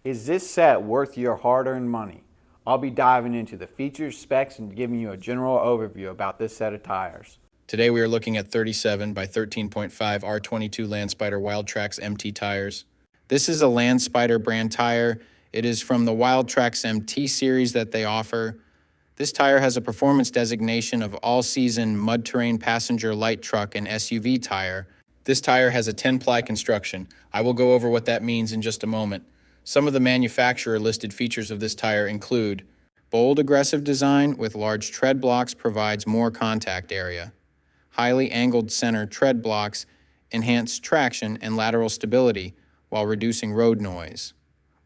Is this set worth your hard-earned money? I'll be diving into the features, specs, and giving you a general overview about this set of tires. Today we are looking at 37 by 13.5 R22 Landspider Wildtraxx MT tires. This is a Landspider brand tire. It is from the Wildtraxx MT series that they offer. This tire has a performance designation of all-season mud terrain passenger light truck and SUV tire. This tire has a 10-ply construction. I will go over what that means in just a moment. Some of the manufacturer listed features of this tire include bold aggressive design with large tread blocks provides more contact area. Highly angled center tread blocks enhance traction and lateral stability while reducing road noise.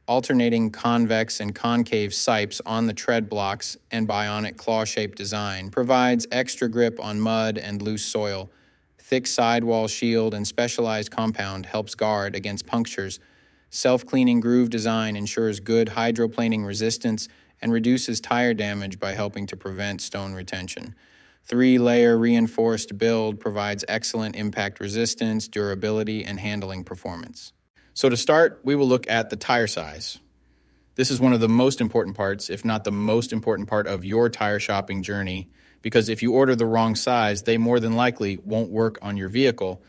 Alternating convex and concave sipes on the tread blocks and bionic claw-shaped design provides extra grip on mud and loose soil. Thick sidewall shield and specialized compound helps guard against punctures. Self-cleaning groove design ensures good hydroplaning resistance and reduces tire damage by helping to prevent stone retention. 3-layer reinforced build provides excellent impact resistance, durability, and handling performance. So to start, we will look at the tire size. This is one of the most important parts, if not the most important part of your tire shopping journey, because if you order the wrong size, they more than likely won't work on your vehicle.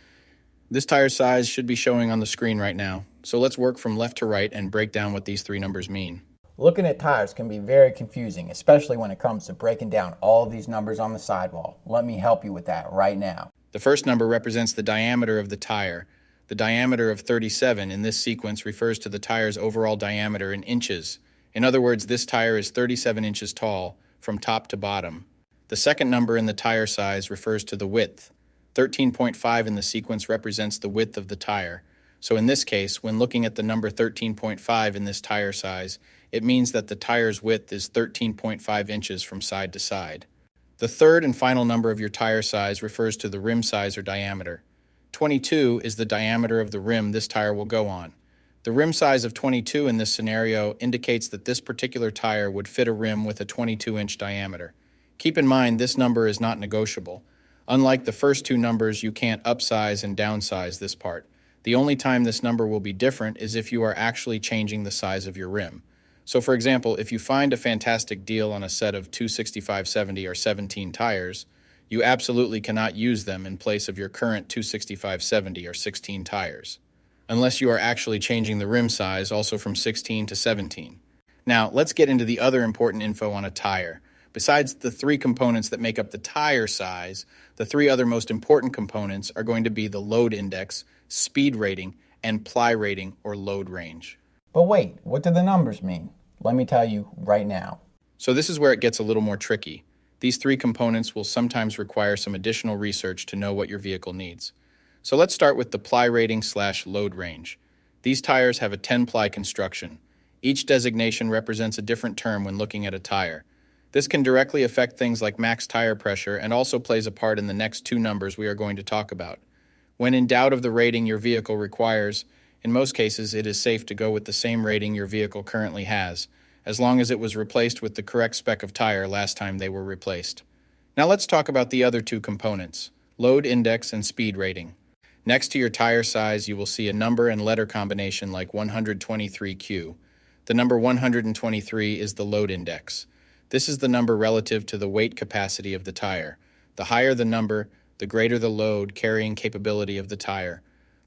This tire size should be showing on the screen right now. So let's work from left to right and break down what these three numbers mean. Looking at tires can be very confusing, especially when it comes to breaking down all of these numbers on the sidewall. Let me help you with that right now. The first number represents the diameter of the tire. The diameter of 37 in this sequence refers to the tire's overall diameter in inches. In other words, this tire is 37 inches tall from top to bottom. The second number in the tire size refers to the width. 13.5 in the sequence represents the width of the tire. So in this case, when looking at the number 13.5 in this tire size, it means that the tire's width is 13.5 inches from side to side. The third and final number of your tire size refers to the rim size or diameter. 22 is the diameter of the rim this tire will go on. The rim size of 22 in this scenario indicates that this particular tire would fit a rim with a 22-inch diameter. Keep in mind this number is not negotiable. Unlike the first two numbers, you can't upsize and downsize this part. The only time this number will be different is if you are actually changing the size of your rim. So for example, if you find a fantastic deal on a set of 265/70 or 17 tires, you absolutely cannot use them in place of your current 265/70 or 16 tires, unless you are actually changing the rim size also from 16 to 17. Now, let's get into the other important info on a tire. Besides the three components that make up the tire size, the three other most important components are going to be the load index, speed rating, and ply rating or load range. But wait, what do the numbers mean? Let me tell you right now. So this is where it gets a little more tricky. These three components will sometimes require some additional research to know what your vehicle needs. So let's start with the ply rating / load range. These tires have a 10-ply construction. Each designation represents a different term when looking at a tire. This can directly affect things like max tire pressure and also plays a part in the next two numbers we are going to talk about. When in doubt of the rating your vehicle requires, in most cases it is safe to go with the same rating your vehicle currently has, as long as it was replaced with the correct spec of tire last time they were replaced. Now let's talk about the other two components, load index and speed rating. Next to your tire size, you will see a number and letter combination like 123Q. The number 123 is the load index. This is the number relative to the weight capacity of the tire. The higher the number, the greater the load carrying capability of the tire.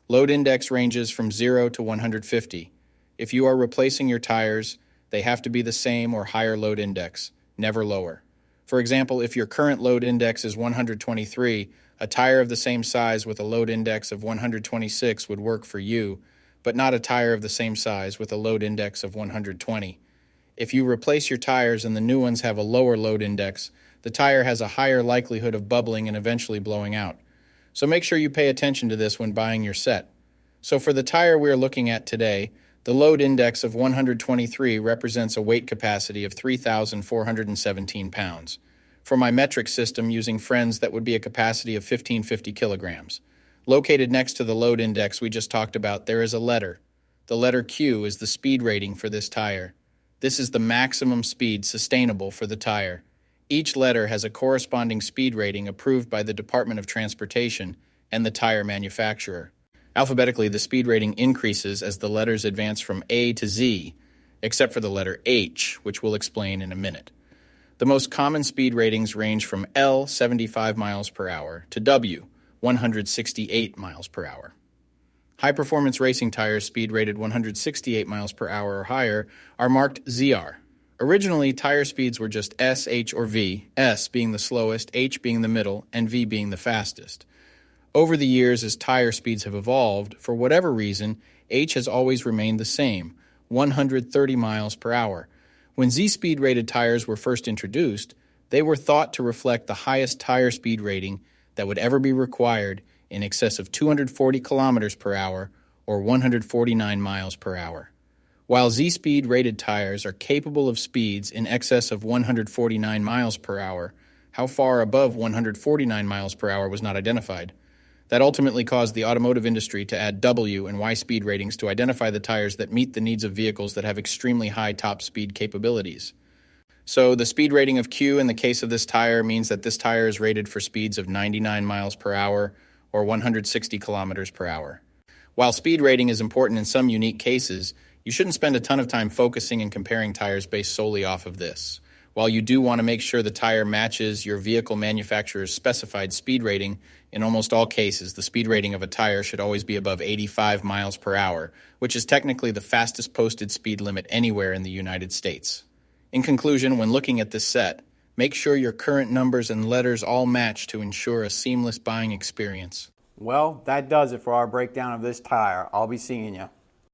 Load index ranges from 0 to 150. If you are replacing your tires, they have to be the same or higher load index, never lower. For example, if your current load index is 123, a tire of the same size with a load index of 126 would work for you, but not a tire of the same size with a load index of 120. If you replace your tires and the new ones have a lower load index, the tire has a higher likelihood of bubbling and eventually blowing out. So make sure you pay attention to this when buying your set. So for the tire we are looking at today, the load index of 123 represents a weight capacity of 3,417 pounds. For my metric system using friends, that would be a capacity of 1,550 kilograms. Located next to the load index we just talked about, there is a letter. The letter Q is the speed rating for this tire. This is the maximum speed sustainable for the tire. Each letter has a corresponding speed rating approved by the Department of Transportation and the tire manufacturer. Alphabetically, the speed rating increases as the letters advance from A to Z. except for the letter H, which we'll explain in a minute. The most common speed ratings range from L, 75 miles per hour, to W, 168 miles per hour. High-performance racing tires speed rated 168 miles per hour or higher are marked ZR. Originally, tire speeds were just S, H, or V, S being the slowest, H being the middle, and V being the fastest. Over the years, as tire speeds have evolved, for whatever reason, H has always remained the same, 130 miles per hour. When Z-speed rated tires were first introduced, they were thought to reflect the highest tire speed rating that would ever be required, in excess of 240 kilometers per hour or 149 miles per hour. While Z-speed rated tires are capable of speeds in excess of 149 miles per hour, how far above 149 miles per hour was not identified. That ultimately caused the automotive industry to add W and Y speed ratings to identify the tires that meet the needs of vehicles that have extremely high top speed capabilities. So the speed rating of Q in the case of this tire means that this tire is rated for speeds of 99 miles per hour or 160 kilometers per hour. While speed rating is important in some unique cases, you shouldn't spend a ton of time focusing and comparing tires based solely off of this. While you do want to make sure the tire matches your vehicle manufacturer's specified speed rating, in almost all cases, the speed rating of a tire should always be above 85 miles per hour, which is technically the fastest posted speed limit anywhere in the United States. In conclusion, when looking at this set, make sure your current numbers and letters all match to ensure a seamless buying experience. Well, that does it for our breakdown of this tire. I'll be seeing you.